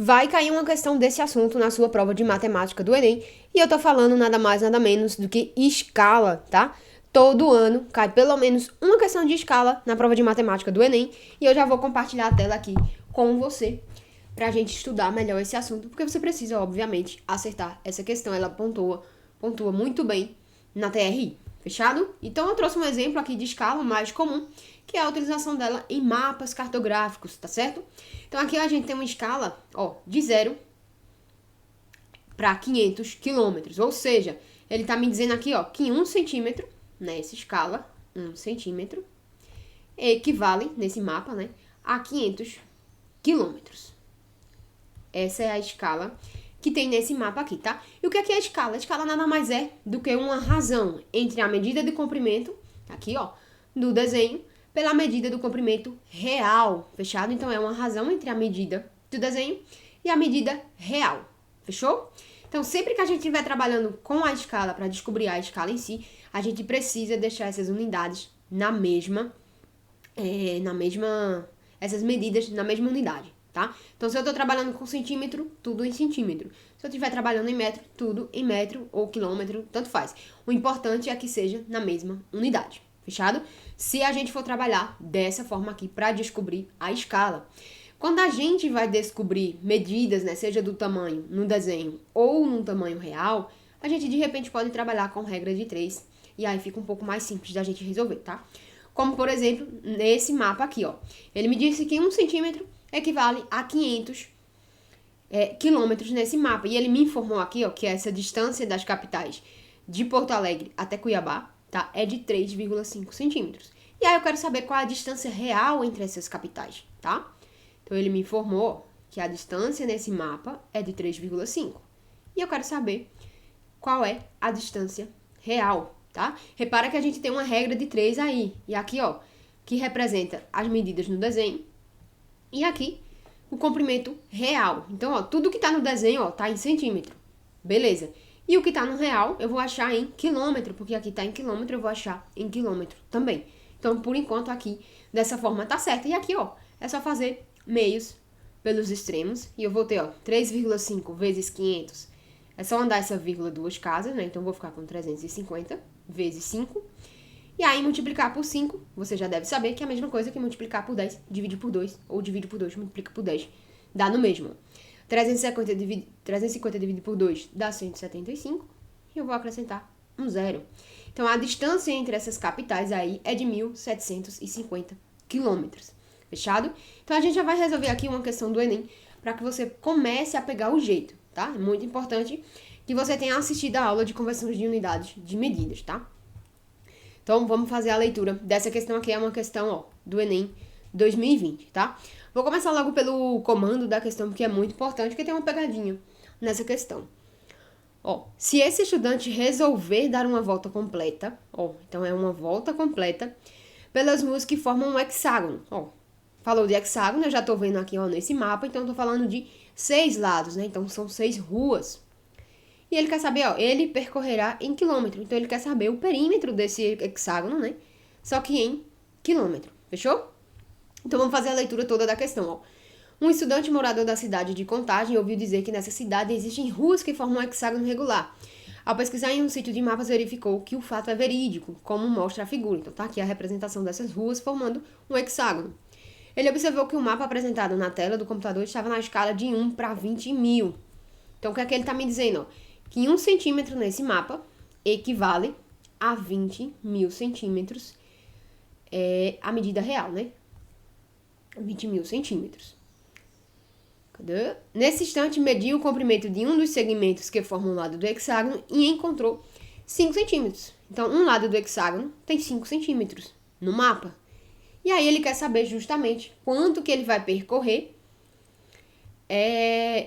Vai cair uma questão desse assunto na sua prova de matemática do Enem. E eu tô falando nada mais, nada menos do que escala, tá? Todo ano cai pelo menos uma questão de escala na prova de matemática do Enem. E eu já vou compartilhar a tela aqui com você pra gente estudar melhor esse assunto. Porque você precisa, obviamente, acertar essa questão. Ela pontua muito bem na TRI. Fechado? Então eu trouxe um exemplo aqui de escala mais comum, que é a utilização dela em mapas cartográficos, tá certo? Então aqui a gente tem uma escala, ó, de 0 para 500 quilômetros, ou seja, ele tá me dizendo aqui, ó, que 1 centímetro, nessa escala, 1 centímetro, equivale, nesse mapa, né, a 500 quilômetros. Essa é a escala que tem nesse mapa aqui, tá? E o que é a escala? A escala nada mais é do que uma razão entre a medida de comprimento, aqui, ó, do desenho, pela medida do comprimento real, fechado? Então, é uma razão entre a medida do desenho e a medida real, fechou? Então, sempre que a gente estiver trabalhando com a escala para descobrir a escala em si, a gente precisa deixar essas unidades essas medidas na mesma unidade, tá? Então, se eu tô trabalhando com centímetro, tudo em centímetro. Se eu estiver trabalhando em metro, tudo em metro ou quilômetro, tanto faz. O importante é que seja na mesma unidade, fechado? Se a gente for trabalhar dessa forma aqui para descobrir a escala. Quando a gente vai descobrir medidas, né, seja do tamanho no desenho ou no tamanho real, a gente de repente pode trabalhar com regra de 3 e aí fica um pouco mais simples da gente resolver, tá? Como, por exemplo, nesse mapa aqui, ó. Ele me disse que 1 centímetro equivale a 500 quilômetros nesse mapa. E ele me informou aqui, ó, que essa distância das capitais de Porto Alegre até Cuiabá, tá, é de 3,5 centímetros. E aí eu quero saber qual é a distância real entre essas capitais, tá? Então ele me informou que a distância nesse mapa é de 3,5. E eu quero saber qual é a distância real, tá? Repara que a gente tem uma regra de 3 aí. E aqui, ó, que representa as medidas no desenho. E aqui, o comprimento real. Então, ó, tudo que tá no desenho, ó, tá em centímetro. Beleza. E o que tá no real, eu vou achar em quilômetro, porque aqui tá em quilômetro, eu vou achar em quilômetro também. Então, por enquanto, aqui, dessa forma tá certo. E aqui, ó, é só fazer meios pelos extremos. E eu vou ter, ó, 3,5 vezes 500. É só andar essa vírgula duas casas, né? Então, eu vou ficar com 350 vezes 5. E aí, multiplicar por 5, você já deve saber que é a mesma coisa que multiplicar por 10, divide por 2, ou divide por 2, multiplica por 10. Dá no mesmo. 350 dividido por 2 dá 175. E eu vou acrescentar um zero. Então, a distância entre essas capitais aí é de 1.750 quilômetros. Fechado? Então, a gente já vai resolver aqui uma questão do Enem para que você comece a pegar o jeito, tá? É muito importante que você tenha assistido a aula de conversões de unidades de medidas, tá? Então, vamos fazer a leitura dessa questão aqui, é uma questão, ó, do Enem 2020, tá? Vou começar logo pelo comando da questão, porque é muito importante, porque tem uma pegadinha nessa questão. Ó, se esse estudante resolver dar uma volta completa, ó, então é uma volta completa, pelas ruas que formam um hexágono, ó. Falou de hexágono, eu já tô vendo aqui, ó, nesse mapa, então eu tô falando de 6 lados, né? Então, são 6 ruas. E ele quer saber, ó, ele percorrerá em quilômetro. Então, ele quer saber o perímetro desse hexágono, né? Só que em quilômetro. Fechou? Então, vamos fazer a leitura toda da questão, ó. Um estudante morador da cidade de Contagem ouviu dizer que nessa cidade existem ruas que formam um hexágono regular. Ao pesquisar em um sítio de mapas, verificou que o fato é verídico, como mostra a figura. Então, tá aqui a representação dessas ruas formando um hexágono. Ele observou que o mapa apresentado na tela do computador estava na escala de 1 para 20 mil. Então, o que é que ele tá me dizendo, ó? Que 1 centímetro nesse mapa equivale a 20 mil centímetros, a medida real, né? 20 mil centímetros. Cadê? Nesse instante, mediu o comprimento de um dos segmentos que formam o lado do hexágono e encontrou 5 centímetros. Então, um lado do hexágono tem 5 centímetros no mapa. E aí, ele quer saber justamente quanto que ele vai percorrer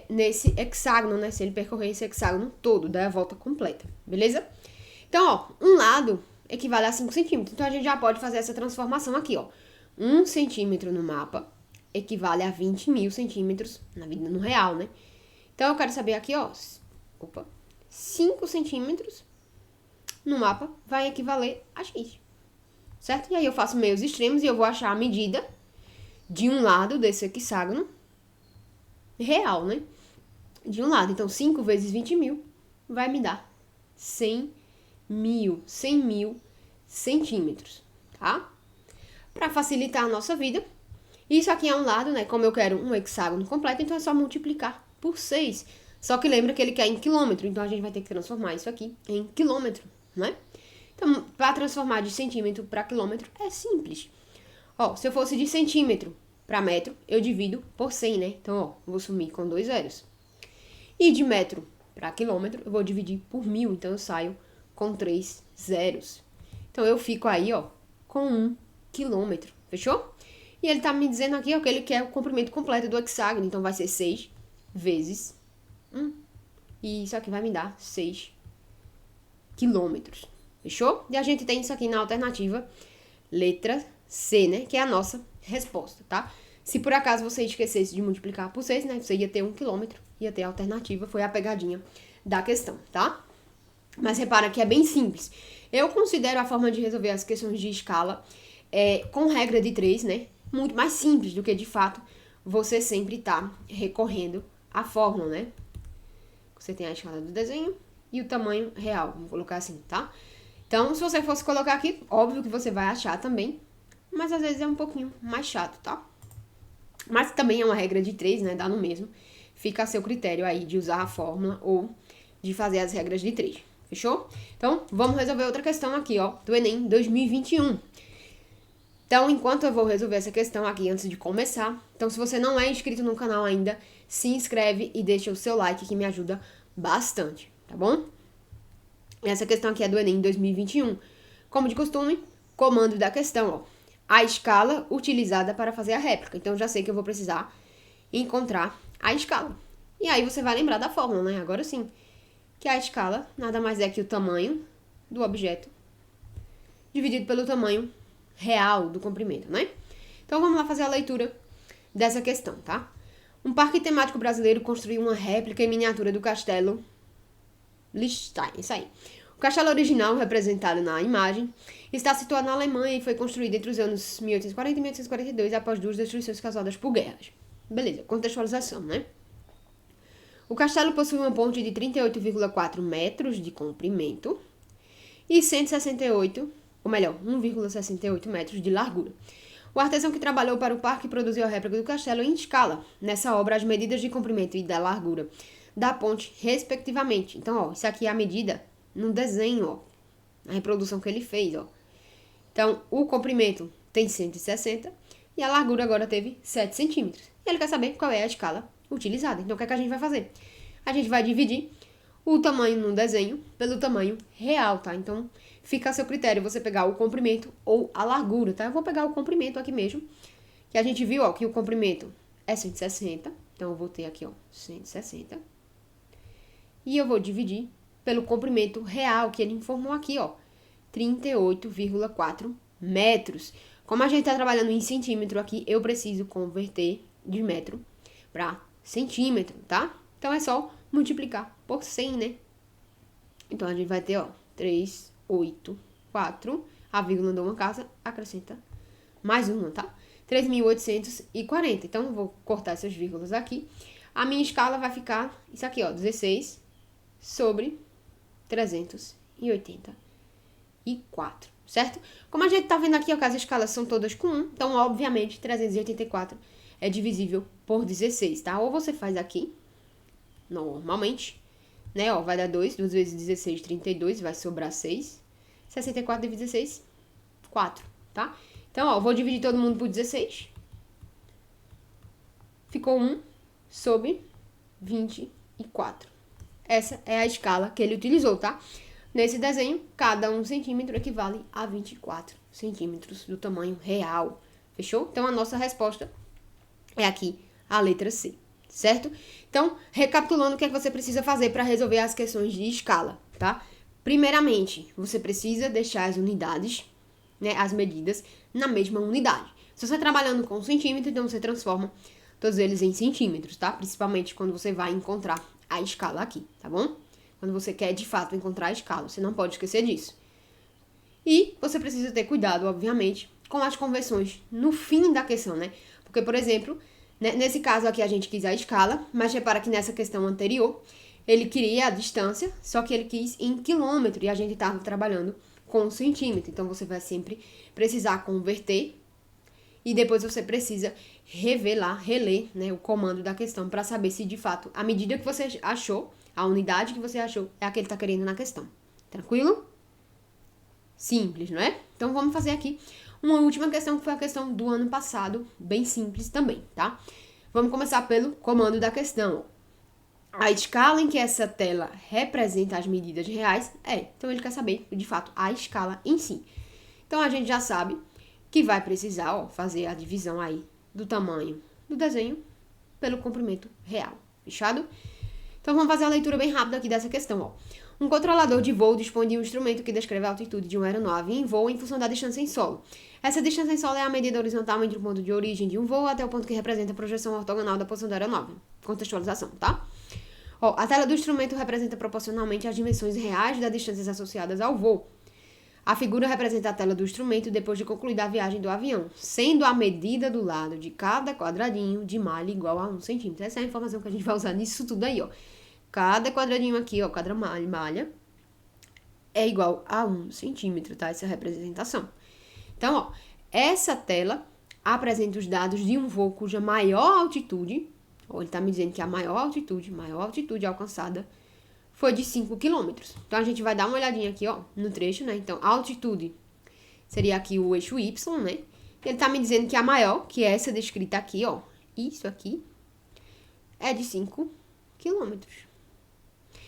nesse hexágono, né? Se ele percorrer esse hexágono todo, dar a volta completa, beleza? Então, ó, um lado equivale a 5 centímetros. Então, a gente já pode fazer essa transformação aqui, ó. 1 centímetro no mapa equivale a 20 mil centímetros na vida no real, né? Então, eu quero saber aqui, ó. 5 centímetros no mapa vai equivaler a X, certo? E aí, eu faço meios extremos e eu vou achar a medida de um lado desse hexágono real, né? De um lado. Então, 5 vezes 20 mil vai me dar 100 mil centímetros, tá? Para facilitar a nossa vida, isso aqui é um lado, né? Como eu quero um hexágono completo, então é só multiplicar por 6. Só que lembra que ele quer em quilômetro, então a gente vai ter que transformar isso aqui em quilômetro, né? Então, para transformar de centímetro para quilômetro é simples. Ó, se eu fosse de centímetro para metro, eu divido por 100, né? Então, ó, vou sumir com 2 zeros. E de metro para quilômetro, eu vou dividir por 1000, então eu saio com 3 zeros. Então, eu fico aí, ó, com 1 quilômetro, fechou? E ele tá me dizendo aqui, ó, que ele quer o comprimento completo do hexágono, então vai ser 6 vezes 1. E isso aqui vai me dar 6 quilômetros, fechou? E a gente tem isso aqui na alternativa letra C, né, que é a nossa resposta, tá? Se por acaso você esquecesse de multiplicar por 6, né, você ia ter 1 quilômetro, ia ter a alternativa, foi a pegadinha da questão, tá? Mas repara que é bem simples. Eu considero a forma de resolver as questões de escala com regra de 3, né, muito mais simples do que, de fato, você sempre tá recorrendo à fórmula, né? Você tem a escala do desenho e o tamanho real, vamos colocar assim, tá? Então, se você fosse colocar aqui, óbvio que você vai achar também, mas às vezes é um pouquinho mais chato, tá? Mas também é uma regra de 3, né? Dá no mesmo. Fica a seu critério aí de usar a fórmula ou de fazer as regras de 3. Fechou? Então, vamos resolver outra questão aqui, ó, do Enem 2021. Então, enquanto eu vou resolver essa questão aqui antes de começar, então se você não é inscrito no canal ainda, se inscreve e deixa o seu like que me ajuda bastante, tá bom? Essa questão aqui é do Enem 2021. Como de costume, comando da questão, ó. A escala utilizada para fazer a réplica. Então, já sei que eu vou precisar encontrar a escala. E aí você vai lembrar da fórmula, né? Agora sim. Que a escala nada mais é que o tamanho do objeto dividido pelo tamanho real do comprimento, né? Então, vamos lá fazer a leitura dessa questão, tá? Um parque temático brasileiro construiu uma réplica em miniatura do castelo Liechtenstein, isso aí. O castelo original, representado na imagem, está situado na Alemanha e foi construído entre os anos 1840 e 1842, após 2 destruições causadas por guerras. Beleza, contextualização, né? O castelo possui uma ponte de 38,4 metros de comprimento e 168, ou melhor, 1,68 metros de largura. O artesão que trabalhou para o parque produziu a réplica do castelo em escala. Nessa obra, as medidas de comprimento e da largura da ponte, respectivamente. Então, ó, isso aqui é a medida no desenho, ó, a reprodução que ele fez, ó. Então, o comprimento tem 160 e a largura agora teve 7 centímetros. E ele quer saber qual é a escala utilizada. Então, o que é que a gente vai fazer? A gente vai dividir o tamanho no desenho pelo tamanho real, tá? Então, fica a seu critério você pegar o comprimento ou a largura, tá? Eu vou pegar o comprimento aqui mesmo, que a gente viu, ó, que o comprimento é 160. Então, eu vou ter aqui, ó, 160. E eu vou dividir pelo comprimento real, que ele informou aqui, ó, 38,4 metros. Como a gente está trabalhando em centímetro aqui, eu preciso converter de metro para centímetro, tá? Então, é só multiplicar por 100, né? Então, a gente vai ter, ó, 384, a vírgula de uma casa, acrescenta mais uma, tá? 3.840. Então, eu vou cortar essas vírgulas aqui. A minha escala vai ficar, isso aqui, ó, 16 sobre 384, certo? Como a gente tá vendo aqui, ó, que as escalas são todas com 1, então, obviamente, 384 é divisível por 16, tá? Ou você faz aqui, normalmente, né, ó, vai dar 2 vezes 16, 32, vai sobrar 6. 64 dividido 16, 4, tá? Então, ó, vou dividir todo mundo por 16. Ficou 1 sobre 24. Essa é a escala que ele utilizou, tá? Nesse desenho, cada 1 centímetro equivale a 24 centímetros do tamanho real. Fechou? Então, a nossa resposta é aqui a letra C, certo? Então, recapitulando, o que é que você precisa fazer para resolver as questões de escala, tá? Primeiramente, você precisa deixar as unidades, né, as medidas, na mesma unidade. Se você está trabalhando com centímetro, então você transforma todos eles em centímetros, tá? Principalmente quando você vai encontrar a escala aqui, tá bom? Quando você quer, de fato, encontrar a escala, você não pode esquecer disso. E você precisa ter cuidado, obviamente, com as conversões no fim da questão, né? Porque, por exemplo, Nesse caso aqui a gente quis a escala, mas repara que nessa questão anterior, ele queria a distância, só que ele quis em quilômetro, e a gente estava trabalhando com centímetro. Então, você vai sempre precisar converter, e depois você precisa rever lá, reler, né, o comando da questão, para saber se de fato a medida que você achou, a unidade que você achou, é a que ele está querendo na questão. Tranquilo? Simples, não é? Então, vamos fazer aqui uma última questão, que foi a questão do ano passado, bem simples também, tá? Vamos começar pelo comando da questão. A escala em que essa tela representa as medidas reais então ele quer saber, de fato, a escala em si. Então, a gente já sabe que vai precisar, fazer a divisão aí do tamanho do desenho pelo comprimento real. Fechado? Então, vamos fazer a leitura bem rápida aqui dessa questão, Um controlador de voo dispõe de um instrumento que descreve a altitude de uma aeronave em voo em função da distância em solo. Essa distância em solo é a medida horizontal entre o ponto de origem de um voo até o ponto que representa a projeção ortogonal da posição da aeronave. Contextualização, tá? A tela do instrumento representa proporcionalmente as dimensões reais das distâncias associadas ao voo. A figura representa a tela do instrumento depois de concluída a viagem do avião, sendo a medida do lado de cada quadradinho de malha igual a 1 centímetro. Essa é a informação que a gente vai usar nisso tudo aí, Cada quadradinho aqui, cada malha é igual a 1 centímetro, tá? Essa representação. Então, essa tela apresenta os dados de um voo cuja maior altitude, ele está me dizendo que a maior altitude alcançada foi de 5 km. Então, a gente vai dar uma olhadinha aqui, no trecho, né? Então, a altitude seria aqui o eixo Y, né? Ele está me dizendo que a maior, que é essa descrita aqui, isso aqui, é de 5 km.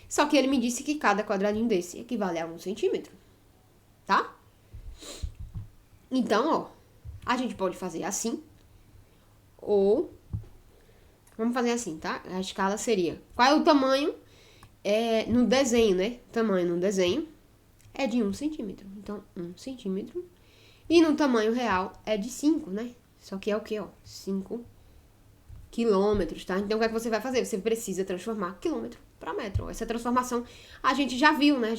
Só que ele me disse que cada quadradinho desse equivale a 1 centímetro, tá? Então, a gente pode fazer assim, ou vamos fazer assim, tá? A escala seria, qual é o tamanho no desenho, né? Tamanho no desenho é de 1 centímetro. Então, 1 centímetro. E no tamanho real é de 5, né? Só que é o quê, 5 quilômetros, tá? Então, o que é que você vai fazer? Você precisa transformar quilômetro para metro. Essa transformação a gente já viu, né?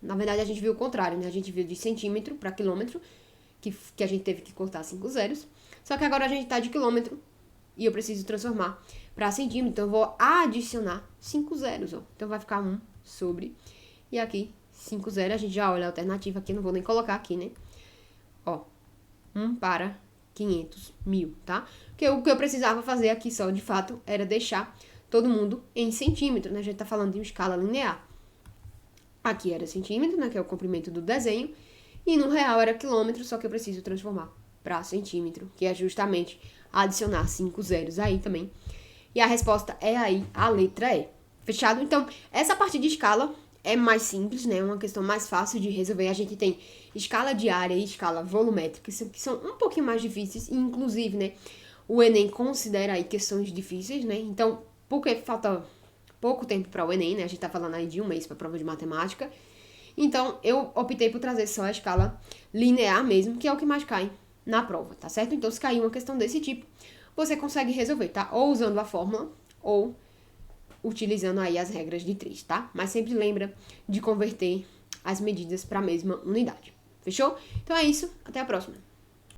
Na verdade, a gente viu o contrário, né? A gente viu de centímetro para quilômetro, que a gente teve que cortar 5 zeros. Só que agora a gente tá de quilômetro e eu preciso transformar para centímetro. Então, eu vou adicionar 5 zeros, Então, vai ficar 1 sobre. E aqui, 5 zeros. A gente já olha a alternativa aqui. Não vou nem colocar aqui, né? 1 para 500 mil, tá? Porque o que eu precisava fazer aqui só, de fato, era deixar todo mundo em centímetro, né? A gente tá falando de uma escala linear. Aqui era centímetro, né? Que é o comprimento do desenho. E no real era quilômetro, só que eu preciso transformar para centímetro, que é justamente adicionar 5 zeros aí também. E a resposta é aí a letra E. Fechado? Então, essa parte de escala é mais simples, né? É uma questão mais fácil de resolver. A gente tem escala de área e escala volumétrica, que são um pouquinho mais difíceis. E, inclusive, né? O Enem considera aí questões difíceis, né? Então, porque falta pouco tempo para o Enem, né? A gente tá falando aí de um mês para a prova de matemática. Então, eu optei por trazer só a escala linear mesmo, que é o que mais cai na prova, tá certo? Então, se cair uma questão desse tipo, você consegue resolver, tá? Ou usando a fórmula, ou utilizando aí as regras de 3, tá? Mas sempre lembra de converter as medidas para a mesma unidade. Fechou? Então é isso, até a próxima.